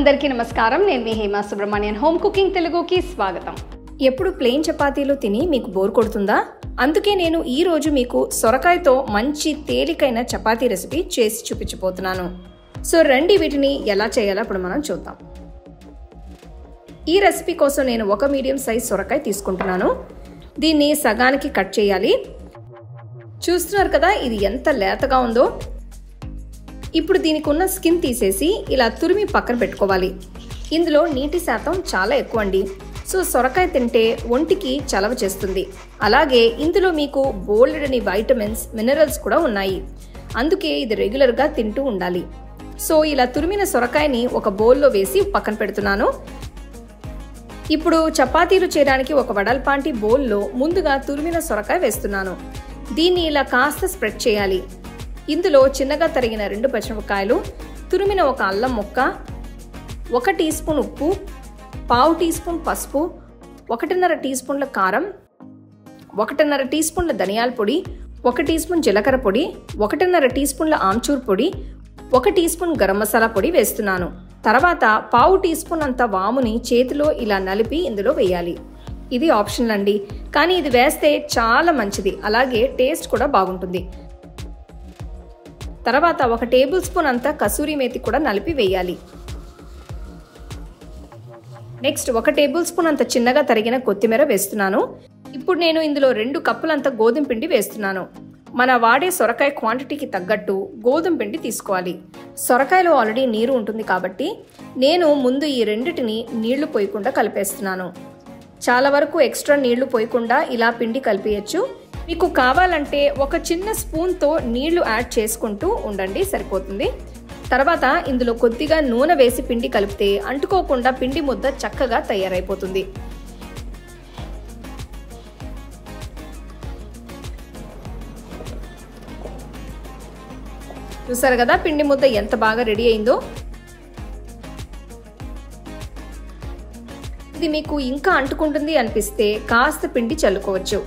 అందరికీ నమస్కారం. నేను మీ హేమ సుబ్రహ్మణ్యన్. హోమ్ కుకింగ్ తెలుగుకి స్వాగతం. ఎప్పుడు ప్లెయిన్ చపాతీలు తిని మీకు బోర్ కొడుతుందా? అందుకే నేను ఈ రోజు మీకు సొరకాయతో మంచి తేలికైన చపాతీ రెసిపీ చేసి చూపించబోతున్నాను. సో రండి, వీటిని ఎలా చేయాలో ఇప్పుడు మనం చూద్దాం. ఈ రెసిపీ కోసం నేను ఒక మీడియం సైజ్ సొరకాయ తీసుకుంటున్నాను. దీన్ని సగానికి కట్ చేయాలి. చూస్తున్నారు కదా, ఇది ఎంత లేతగా ఉందో. ఇప్పుడు దీనికి ఉన్న స్కిన్ తీసేసి ఇలా తురిమి పక్కన పెట్టుకోవాలి. ఇందులో నీటి శాతం చాలా ఎక్కువ అండి. సో సొరకాయ తింటే ఒంటికి చలవ చేస్తుంది. అలాగే ఇందులో మీకు బోల్డని వైటమిన్స్, మినరల్స్ కూడా ఉన్నాయి. అందుకే ఇది రెగ్యులర్గా తింటూ ఉండాలి. సో ఇలా తురిమిన సొరకాయని ఒక బౌల్లో వేసి పక్కన పెడుతున్నాను. ఇప్పుడు చపాతీలు చేయడానికి ఒక వడల్పాంటి బౌల్లో ముందుగా తురిమిన సొరకాయ వేస్తున్నాను. దీన్ని ఇలా కాస్త స్ప్రెడ్ చేయాలి. ఇందులో చిన్నగా తరిగిన 2 పచ్చిమిరపకాయలు, తురిమిన ఒక అల్లం ముక్క, 1 టీ స్పూన్ ఉప్పు, 1/2 టీ స్పూన్ పసుపు, 1.5 టీ స్పూన్ల కారం, 1.5 టీ స్పూన్ల ధనియాల పొడి, 1 టీ స్పూన్ జీలకర్ర పొడి, 1.5 టీ స్పూన్ల ఆమ్చూర్ పొడి, 1 టీ స్పూన్ గరం మసాలా పొడి వేస్తున్నాను. తర్వాత 1/2 టీ స్పూన్ అంత వాముని చేతిలో ఇలా నలిపి ఇందులో వేయాలి. ఇది ఆప్షనల్ అండి, కానీ ఇది వేస్తే చాలా మంచిది. అలాగే టేస్ట్ కూడా బాగుంటుంది. తర్వాత 1 టేబుల్ స్పూన్ అంతా కసూరి మేతి కూడా నలిపి వేయాలి. నెక్స్ట్ 1 టేబుల్ స్పూన్ అంత చిన్నగా తరిగిన కొత్తిమీర వేస్తున్నాను. ఇప్పుడు నేను ఇందులో 2 కప్పులంత గోధుమ పిండి వేస్తున్నాను. మన వాడే సొరకాయ క్వాంటిటీకి తగ్గట్టు గోధుమ పిండి తీసుకోవాలి. సొరకాయలో ఆల్రెడీ నీరు ఉంటుంది కాబట్టి నేను ముందు ఈ రెండిటిని నీళ్లు పోయకుండా కలిపేస్తున్నాను. చాలా వరకు ఎక్స్ట్రా నీళ్లు పోయకుండా ఇలా పిండి కలిపేయచ్చు. మీకు కావాలంటే ఒక చిన్న స్పూన్తో నీళ్లు యాడ్ చేసుకుంటూ ఉండండి, సరిపోతుంది. తర్వాత ఇందులో కొద్దిగా నూనె వేసి పిండి కలిపితే అంటుకోకుండా పిండి ముద్ద చక్కగా తయారైపోతుంది. చూసారు కదా, పిండి ముద్ద ఎంత బాగా రెడీ అయిందో. ఇది మీకు ఇంకా అంటుకుంటుంది అనిపిస్తే కాస్త పిండి చల్లుకోవచ్చు.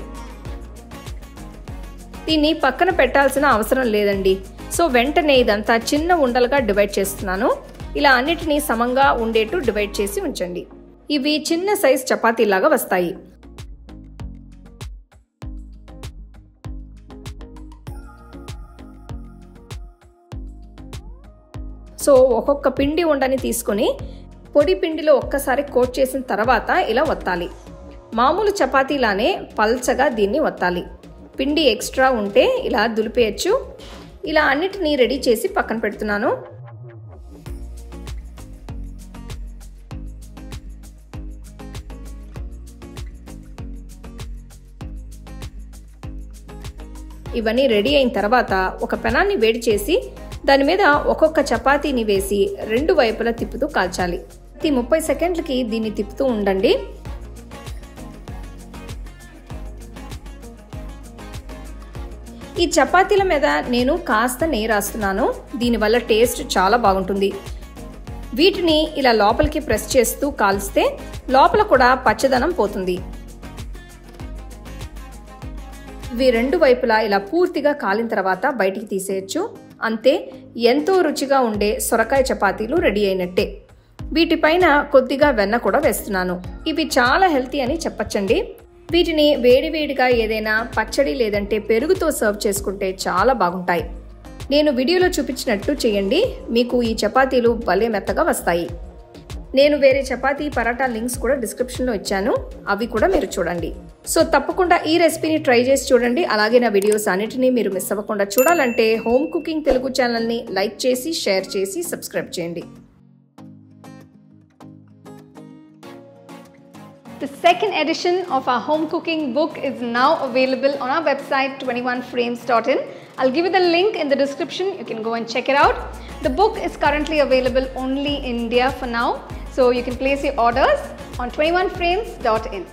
దీన్ని పక్కన పెట్టాల్సిన అవసరం లేదండి. సో వెంటనే ఇదంతా చిన్న ఉండలుగా డివైడ్ చేస్తున్నాను. ఇలా అన్నిటినీ సమంగా ఉండేట్టు డివైడ్ చేసి ఉంచండి. ఇవి చిన్న సైజ్ చపాతీలాగా వస్తాయి. సో ఒక్కొక్క పిండి ఉండని తీసుకొని పొడి పిండిలో ఒక్కసారి కోట్ చేసిన తర్వాత ఇలా వత్తాలి. మామూలు చపాతీలానే పల్చగా దీన్ని వత్తాలి. పిండి ఎక్స్ట్రా ఉంటే ఇలా దులిపేయచ్చు. ఇలా అన్నిటినీ రెడీ చేసి పక్కన పెడుతున్నాను. ఇవన్నీ రెడీ అయిన తర్వాత ఒక పెనాన్ని వేడి చేసి దాని మీద ఒక్కొక్క చపాతీని వేసి 2 వైపులా తిప్పుతూ కాల్చాలి. 30 సెకండ్లకి దీన్ని తిప్పుతూ ఉండండి. ఈ చపాతీల మీద నేను కాస్త నెయ్యి రాస్తున్నాను. దీనివల్ల టేస్ట్ చాలా బాగుంటుంది. వీటిని ఇలా లోపలికి ప్రెస్ చేస్తూ కాల్స్తే లోపల కూడా పచ్చదనం పోతుంది. ఇవి 2 వైపులా ఇలా పూర్తిగా కాలిన తర్వాత బయటికి తీసేయచ్చు. అంతే, ఎంతో రుచిగా ఉండే సొరకాయ చపాతీలు రెడీ అయినట్టే. వీటిపైన కొద్దిగా వెన్న కూడా వేస్తున్నాను. ఇవి చాలా హెల్తీ అని చెప్పచ్చండి. వీటిని వేడివేడిగా ఏదైనా పచ్చడి లేదంటే పెరుగుతో సర్వ్ చేసుకుంటే చాలా బాగుంటాయి. నేను వీడియోలో చూపించినట్టు చేయండి, మీకు ఈ చపాతీలు భలే మెత్తగా వస్తాయి. నేను వేరే చపాతీ పరాటా లింక్స్ కూడా డిస్క్రిప్షన్లో ఇచ్చాను, అవి కూడా మీరు చూడండి. సో తప్పకుండా ఈ రెసిపీని ట్రై చేసి చూడండి. అలాగే నా వీడియోస్ అన్నిటినీ మీరు మిస్ అవ్వకుండా చూడాలంటే హోమ్ కుకింగ్ తెలుగు ఛానల్ని లైక్ చేసి, షేర్ చేసి, సబ్స్క్రైబ్ చేయండి. The second edition of our home cooking book is now available on our website 21frames.in. I'll give you the link in the description. You can go and check it out. The book is currently available only in India for now, so you can place your orders on 21frames.in.